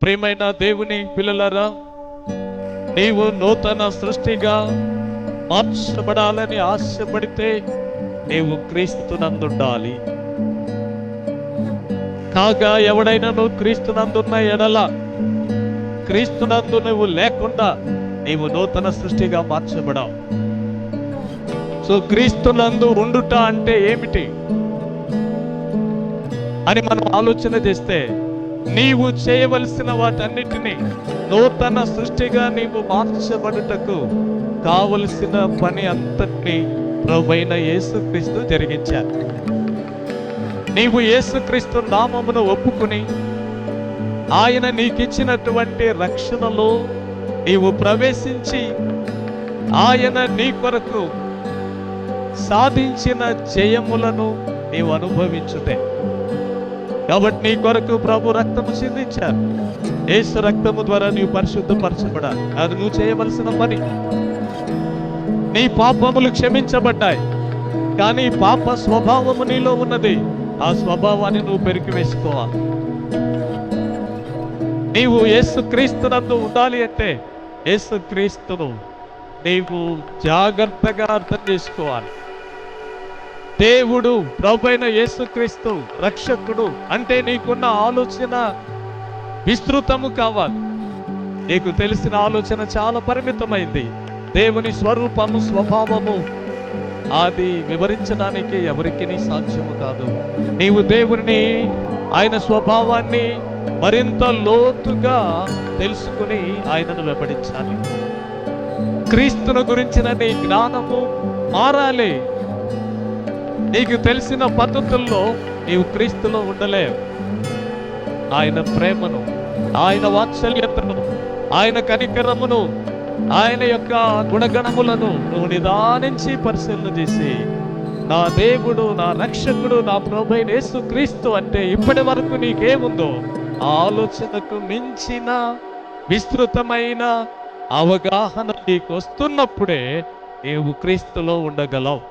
ప్రియమైన దేవుని పిల్లలారా, నీవు నూతన సృష్టిగా మార్చబడాలని ఆశపడితే నీవు క్రీస్తునందుండాలి. కాగా ఎవడైనా నువ్వు క్రీస్తునందున్న ఎడల, క్రీస్తునందు నువ్వు లేకుండా నీవు నూతన సృష్టిగా మార్చబడావు. సో క్రీస్తునందు ఉండుట అంటే ఏమిటి అని మనం ఆలోచన చేస్తే, నీవు చేయవలసిన వాటన్నిటినీ నూతన సృష్టిగా నీవు మార్చబడుటకు కావలసిన పని అంతటినీ ప్రభువైన యేసుక్రీస్తు జరిగించారు. నీవు యేసుక్రీస్తు నామమును ఒప్పుకుని ఆయన నీకిచ్చినటువంటి రక్షణలో నీవు ప్రవేశించి ఆయన నీ కొరకు సాధించిన జయములను నీవు అనుభవించుటే. కాబట్టి నీ కొరకు ప్రభు రక్తము చిందించారు. యేసు రక్తము ద్వారా నీవు పరిశుద్ధపరచబడాలి. అది నువ్వు చేయవలసిన పని. నీ పాపములు క్షమించబడ్డాయి, కానీ పాప స్వభావము నీలో ఉన్నది. ఆ స్వభావాన్ని నువ్వు పెరికి వేసుకోవాలి. నీవు యేసుక్రీస్తునందు ఉండాలి అంటే యేసుక్రీస్తును నీవు జాగ్రత్తగా అర్థం చేసుకోవాలి. దేవుడు ప్రభువైన యేసుక్రీస్తు రక్షకుడు అంటే నీకున్న ఆలోచన విస్తృతము కావాలి. నీకు తెలిసిన ఆలోచన చాలా పరిమితమైంది. దేవుని స్వరూపము, స్వభావము అది వివరించడానికి ఎవరికి సాధ్యము కాదు. నీవు దేవుని, ఆయన స్వభావాన్ని మరింత లోతుగా తెలుసుకుని ఆయనను వెంబడించాలి. క్రీస్తును గురించిన నీ జ్ఞానము మారాలి. నీకు తెలిసిన పద్ధతుల్లో నీవు క్రీస్తులో ఉండలేవు. ఆయన ప్రేమను, ఆయన వాత్సల్యతను, ఆయన కనికరమును, ఆయన యొక్క గుణగణములను నువ్వు నిదానించి పరిశీలన చేసి, నా దేవుడు, నా రక్షకుడు, నా ప్రభువైన యేసుక్రీస్తు అంటే ఇప్పటి వరకు నీకేముందో ఆ ఆలోచనకు మించిన విస్తృతమైన అవగాహన నీకు వస్తున్నప్పుడే నీవు క్రీస్తులో ఉండగలవు.